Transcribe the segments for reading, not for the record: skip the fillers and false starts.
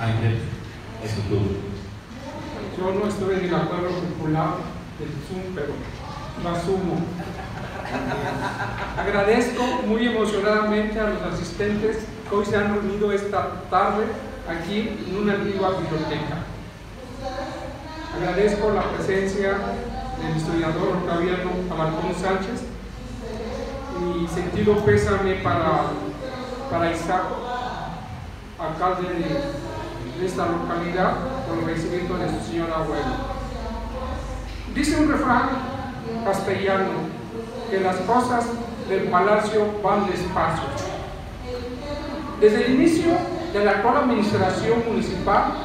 Ángel, es tu turno. Yo no estoy en el acuerdo popular del Zoom, pero lo asumo. Agradezco muy emocionadamente a los asistentes que hoy se han reunido esta tarde aquí en una antigua biblioteca. Agradezco la presencia del historiador Octaviano Alarcón Sánchez y sentido pésame para Isaac, alcalde de esta localidad, por el fallecimiento de su señor abuelo. Dice un refrán castellano que las cosas del palacio van despacio. Desde el inicio de la actual administración municipal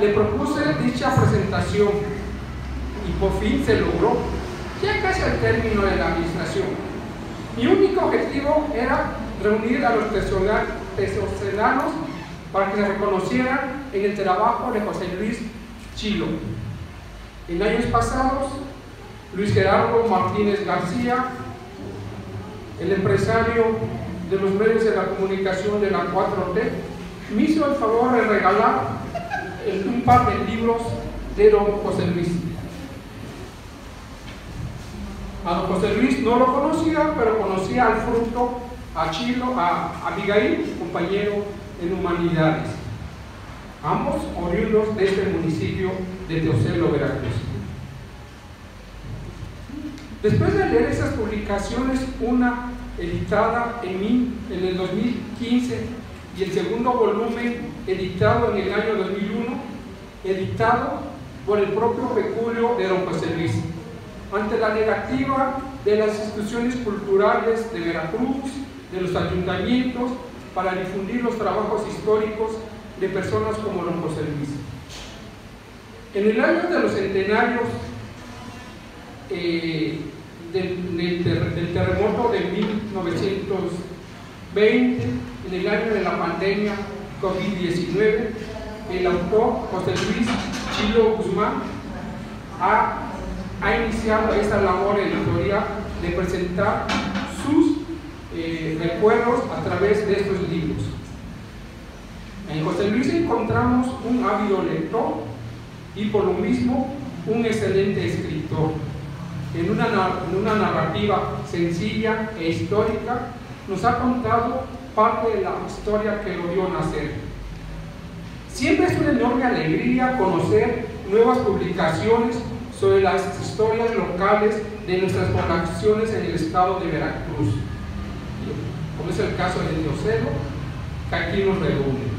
le propuse dicha presentación y por fin se logró, ya casi al término de la administración. Mi único objetivo era reunir a los tesorcelanos para que se reconocieran en el trabajo de José Luis Chilo. En años pasados, Luis Gerardo Martínez García, el empresario de los medios de la comunicación de la 4T, me hizo el favor de regalar un par de libros de don José Luis. A don José Luis no lo conocía, pero conocía al fruto, a Chilo, a Abigail, compañero en Humanidades, ambos oriundos de este municipio de Teocelo, Veracruz. Después de leer esas publicaciones, una editada en el 2015 y el segundo volumen editado en el año 2001, editado por el propio peculio de don José Luis, ante la negativa de las instituciones culturales de Veracruz, de los ayuntamientos, para difundir los trabajos históricos de personas como don José Luis. En el año de los centenarios del terremoto de 1920, en el año de la pandemia COVID-19, el autor José Luis Chilo Guzmán ha iniciado esta labor editorial de presentar sus recuerdos a través de estos libros. En José Luis encontramos un ávido lector y por lo mismo un excelente escritor. En una narrativa sencilla e histórica nos ha contado parte de la historia que lo vio nacer. Siempre es una enorme alegría conocer nuevas publicaciones sobre las historias locales de nuestras poblaciones en el estado de Veracruz, como es el caso de Teocelo, que aquí nos reúne.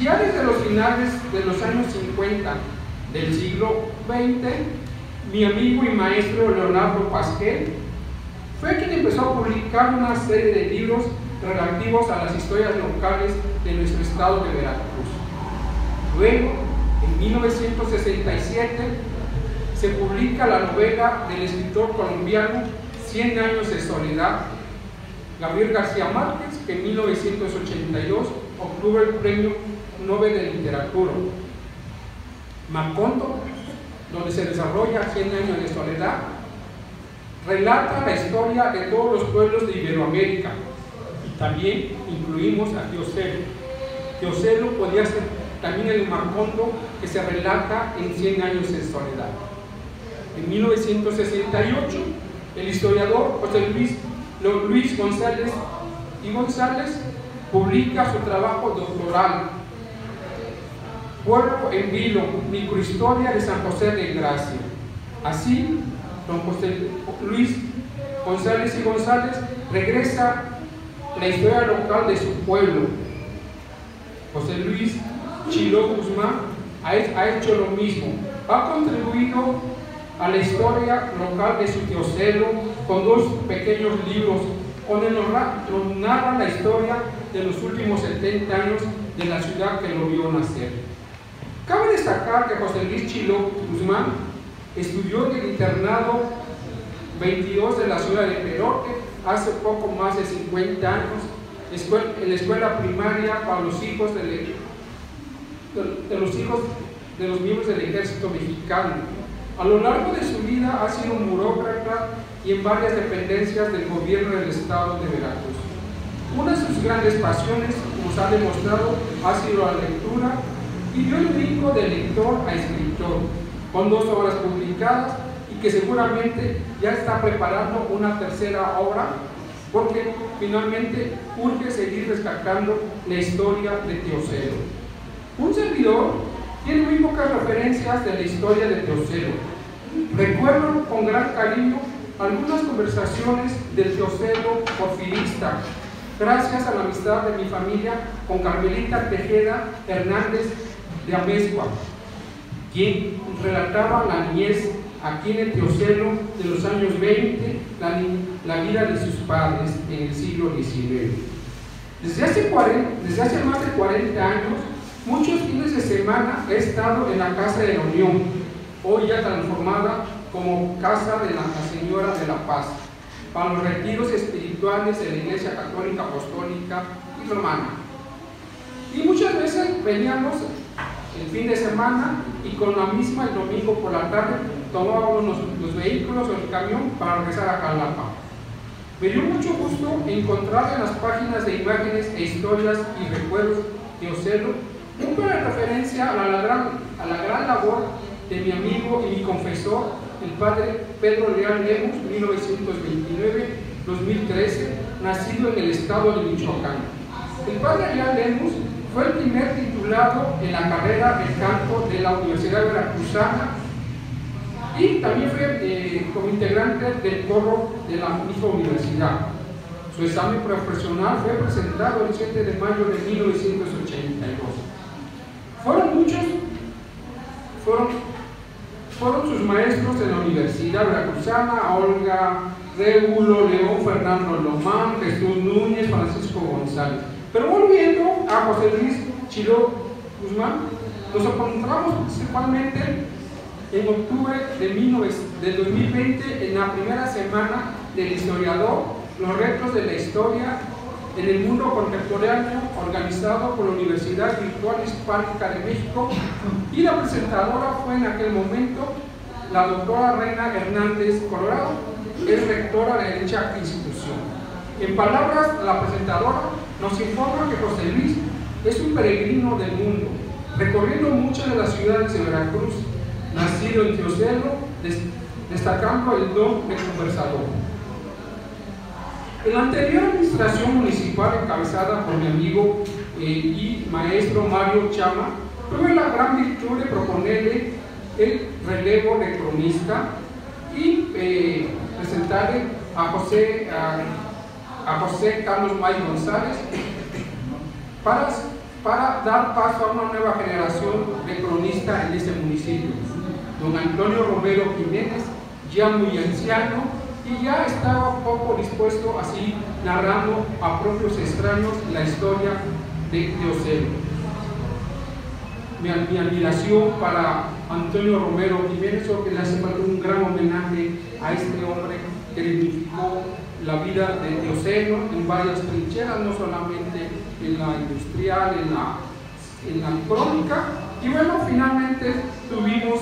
Ya desde los finales de los años 50 del siglo XX, mi amigo y maestro Leonardo Pasquel fue quien empezó a publicar una serie de libros relativos a las historias locales de nuestro estado de Veracruz. Luego, en 1967, se publica la novela del escritor colombiano 100 años de soledad, Gabriel García Márquez, que en 1982 obtuvo el Premio Nobel de Literatura. Macondo, donde se desarrolla 100 años de soledad, relata la historia de todos los pueblos de Iberoamérica, y también incluimos a Teocelo. Teocelo podría ser también el Macondo que se relata en 100 años de soledad. En 1968, el historiador José Luis González y González publica su trabajo doctoral, Pueblo en Vilo, microhistoria de San José de Gracia. Así, don José Luis González y González regresa la historia local de su pueblo. José Luis Chilo Guzmán ha hecho lo mismo, ha contribuido a la historia local de su Teocelo con dos pequeños libros donde nos narra la historia de los últimos 70 años de la ciudad que lo vio nacer. Cabe destacar que José Luis Chilo Guzmán estudió en el internado 22 de la ciudad de Perote hace poco más de 50 años, en la escuela primaria para los hijos de los miembros del ejército mexicano. A lo largo de su vida ha sido burócrata y en varias dependencias del gobierno del estado de Veracruz. Una de sus grandes pasiones, como se ha demostrado, ha sido la lectura y dio el brinco de lector a escritor, con 2 obras publicadas y que seguramente ya está preparando una tercera obra, porque finalmente urge seguir rescatando la historia de Teocelo. Un servidor tiene muy pocas referencias de la historia de Teocelo. Recuerdo con gran cariño algunas conversaciones del Teocelo porfirista, gracias a la amistad de mi familia con Carmelita Tejeda Hernández de Amezcua, quien relataba la niñez aquí en el Teocelo de los años 20, la vida de sus padres en el siglo XIX. Desde hace más de 40 años, muchos fines de semana he estado en la Casa de la Unión, hoy ya transformada como Casa de la Señora de la Paz, para los retiros espirituales de la Iglesia Católica Apostólica y Romana. Y muchas veces veníamos el fin de semana y con la misma el domingo por la tarde tomábamos los vehículos o el camión para regresar a Jalapa. Me dio mucho gusto encontrar en las páginas de imágenes e historias y recuerdos de Teocelo un poco de referencia a la gran labor de mi amigo y mi confesor, el padre Pedro Leal Lemus, 1929-2013, nacido en el estado de Michoacán. El padre Leal Lemus fue el primer titulado en la carrera de canto de la Universidad Veracruzana y también fue como integrante del coro de la misma universidad. Su examen profesional fue presentado el 7 de mayo de 1982. Fueron sus maestros en la Universidad Veracruzana: Olga Régulo, León Fernando Lomán, Jesús Núñez, Francisco González. Pero volviendo a José Luis Chilo Guzmán, nos encontramos principalmente en octubre del 2020 en la primera semana del historiador, los retos de la historia en el mundo contemporáneo, organizado por la Universidad Virtual Hispánica de México, y la presentadora fue en aquel momento la doctora Reina Hernández Colorado, es rectora de dicha institución. En palabras de la presentadora, nos informa que José Luis es un peregrino del mundo, recorriendo muchas de las ciudades de Veracruz, nacido en Teocelo, destacando el don de conversador. En la anterior administración municipal, encabezada por mi amigo y maestro Mario Chama, tuve la gran virtud de proponerle el relevo de cronista y presentarle a José Carlos May González para dar paso a una nueva generación de cronistas en este municipio. Don Antonio Romero Jiménez, ya muy anciano, y ya estaba poco dispuesto así, narrando a propios extraños la historia de Teocelo. Mi admiración para Antonio Romero Jiménez, que le hace un gran homenaje a este hombre que dignificó la vida de Teocelo en varias trincheras, no solamente en la industrial, en la crónica. Y bueno, finalmente tuvimos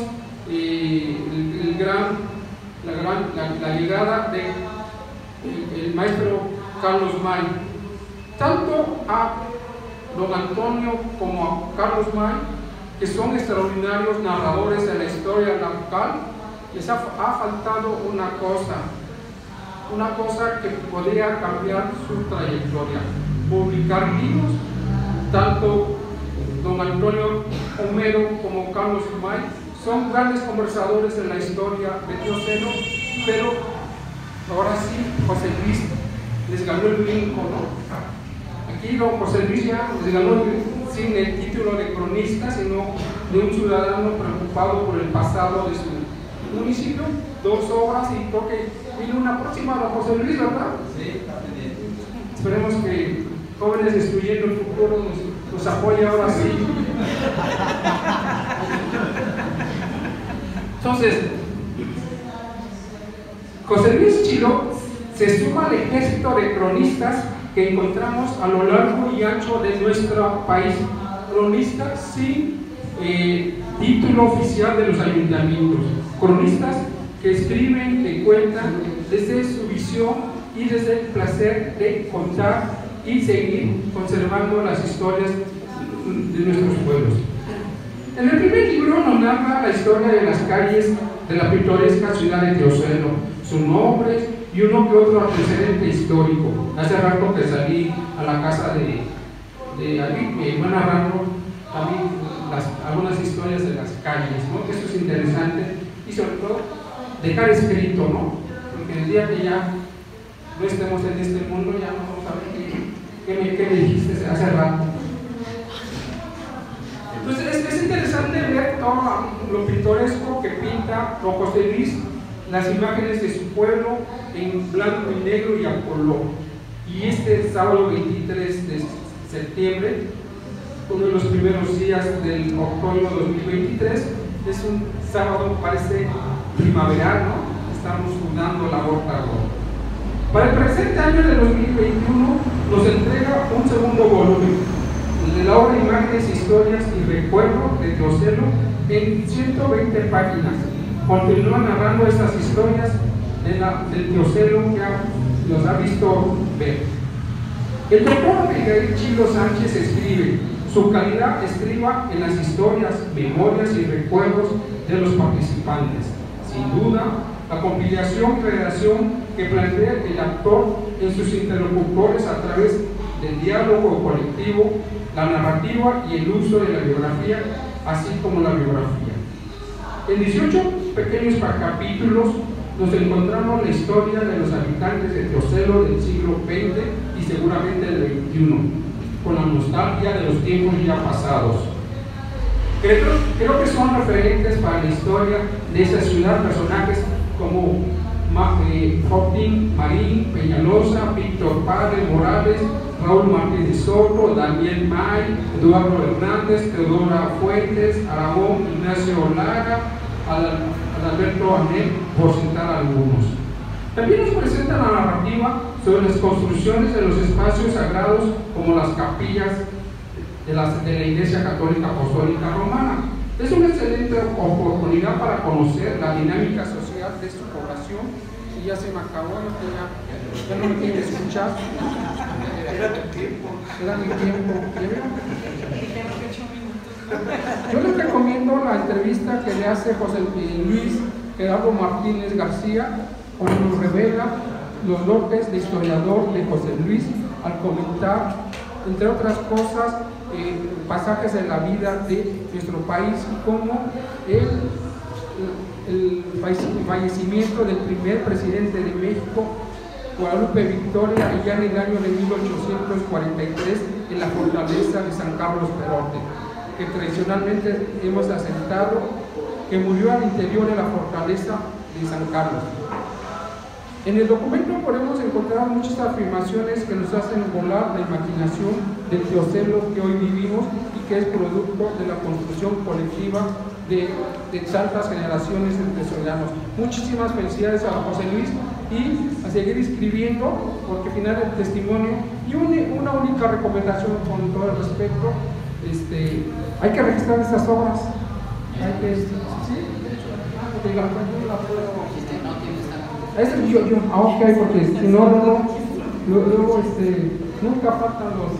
la llegada del maestro Carlos May. Tanto a don Antonio como a Carlos May, que son extraordinarios narradores de la historia local, les ha faltado una cosa que podría cambiar su trayectoria: publicar libros. Tanto don Antonio Romero como Carlos May son grandes conversadores de la historia de Teocelo, pero ahora sí José Luis les ganó el brinco, ¿no? Aquí don José Luis ya les ganó sin el título de cronista, sino de un ciudadano preocupado por el pasado de su municipio. 2 obras y creo que viene una próxima, don José Luis, ¿verdad? Sí, también. Esperemos que Jóvenes Destruyendo el Futuro nos apoye ahora sí. Entonces, José Luis Chilo se suma al ejército de cronistas que encontramos a lo largo y ancho de nuestro país, cronistas sin título oficial de los ayuntamientos, cronistas que escriben, que cuentan desde su visión y desde el placer de contar y seguir conservando las historias de nuestros pueblos. En el primer libro nos narra la historia de las calles de la pintoresca ciudad de Teocelo, sus nombres y uno que otro antecedente histórico. Hace rato que salí a la casa de Ali, que iba narrando también algunas historias de las calles, ¿no? Que eso es interesante, y sobre todo dejar escrito, ¿no? Porque el día que ya no estemos en este mundo, ya no vamos a ver qué me dijiste hace rato. Entonces es interesante ver todo lo pintoresco que pinta don José Luis, las imágenes de su pueblo en blanco y negro y a color. Y este sábado 23 de septiembre, uno de los primeros días del otoño 2023, es un sábado, parece primaveral, ¿no? Estamos sudando la gota a gota. Para el presente año de 2021 nos entrega un segundo volumen de la obra Imágenes, Historias y Recuerdos de Teocelo en 120 páginas. Continúa narrando estas historias del Teocelo que nos ha visto ver. El doctor Miguel Chilo Sánchez escribe: su calidad estriba en las historias, memorias y recuerdos de los participantes. Sin duda, la compilación y redacción que plantea el autor en sus interlocutores a través del diálogo colectivo, la narrativa y el uso de la biografía, así como la biografía. En 18 pequeños capítulos nos encontramos la historia de los habitantes de Teocelo del siglo XX y seguramente del XXI, con la nostalgia de los tiempos ya pasados. Creo que son referentes para la historia de esa ciudad personajes como Joaquín Marín, Peñalosa, Víctor Padre Morales, Raúl Martínez Soto, Daniel May, Eduardo Hernández, Teodora Fuentes, Aragón, Ignacio Lara, Alberto Anel, por citar algunos. También nos presenta la narrativa sobre las construcciones de los espacios sagrados, como las capillas de la Iglesia Católica Apostólica Romana. Es una excelente oportunidad para conocer la dinámica social de su población. Y ya se me acabó, ya no me quiere escuchar. Era tu tiempo. Era mi tiempo. Yo les recomiendo la entrevista que le hace José Luis Gerardo Martínez García, donde nos revela los dotes de historiador de José Luis al comentar, entre otras cosas, pasajes de la vida de nuestro país y cómo el fallecimiento del primer presidente de México, Guadalupe Victoria, allá en el año de 1843 en la fortaleza de San Carlos Perote, que tradicionalmente hemos asentado, que murió al interior de la fortaleza de San Carlos. En el documento podemos encontrar muchas afirmaciones que nos hacen volar la imaginación del Teocelo que hoy vivimos y que es producto de la construcción colectiva de tantas generaciones de teocelanos. Muchísimas felicidades a José Luis y a seguir escribiendo, porque al final el testimonio y una única recomendación con todo el respeto, hay que registrar estas obras. Hay que, ¿sí? Porque la puedo. Ok, porque si no, luego nunca faltan los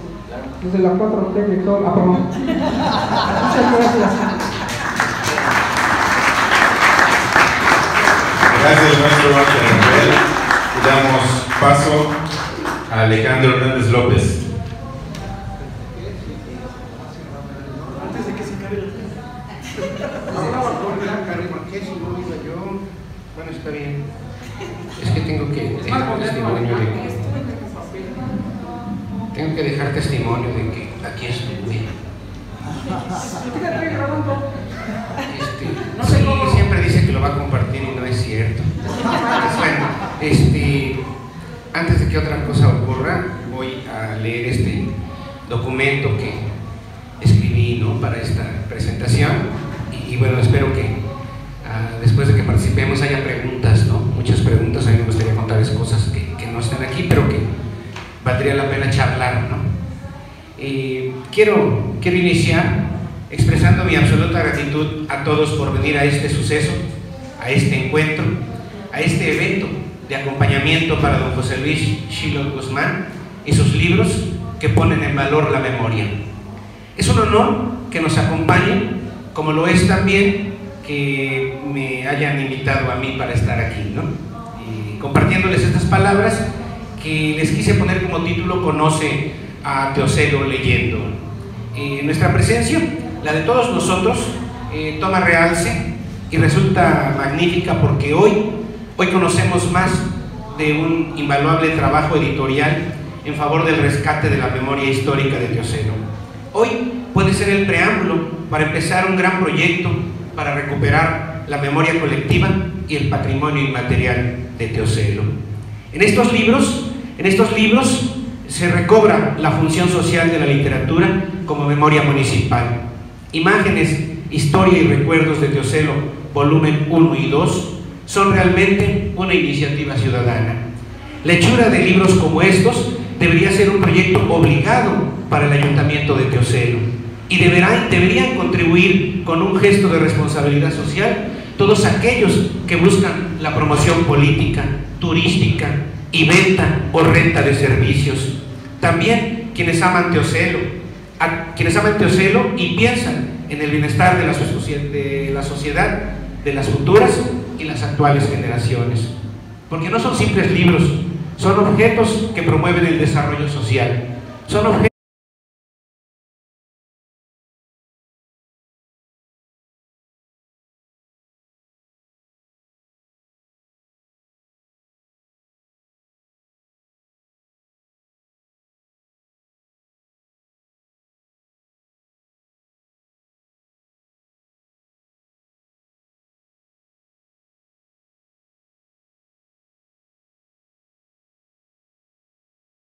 de la 4T y todo. Perdón. Muchas gracias. Gracias, maestro Ángel Rafael. Y damos paso a Alejandro Hernández López. Antes de que se acabe ¿por qué si no iba yo? Bueno, está bien. Es que tengo que dejar testimonio de que aquí estuve. Sí, siempre dice que lo va a compartir y no es cierto. Bueno, antes de que otra cosa ocurra, voy a leer este documento que escribí, ¿no?, para esta presentación y bueno, espero que después de que participemos haya preguntas, ¿no? Muchas preguntas. A mí me gustaría contarles cosas que no están aquí, pero que valdría la pena charlar, ¿no? Quiero iniciar expresando mi absoluta gratitud a todos por venir a este suceso, a este encuentro, a este evento de acompañamiento para don José Luis Chilo Guzmán y sus libros que ponen en valor la memoria. Es un honor que nos acompañen como lo es también que me hayan invitado a mí para estar aquí, ¿no? Y compartiéndoles estas palabras que les quise poner como título: Conoce a Teocelo leyendo. Nuestra presencia, la de todos nosotros, toma realce y resulta magnífica porque hoy conocemos más de un invaluable trabajo editorial en favor del rescate de la memoria histórica de Teocelo. Hoy puede ser el preámbulo para empezar un gran proyecto para recuperar la memoria colectiva y el patrimonio inmaterial de Teocelo. En estos libros se recobra la función social de la literatura como memoria municipal. Imágenes, historia y recuerdos de Teocelo, volumen 1 y 2, son realmente una iniciativa ciudadana. La hechura de libros como estos debería ser un proyecto obligado para el Ayuntamiento de Teocelo y deberían contribuir con un gesto de responsabilidad social todos aquellos que buscan la promoción política, turística y venta o renta de servicios. También quienes aman Teocelo y piensan en el bienestar de la sociedad, de las futuras y las actuales generaciones. Porque no son simples libros, son objetos que promueven el desarrollo social, son objetos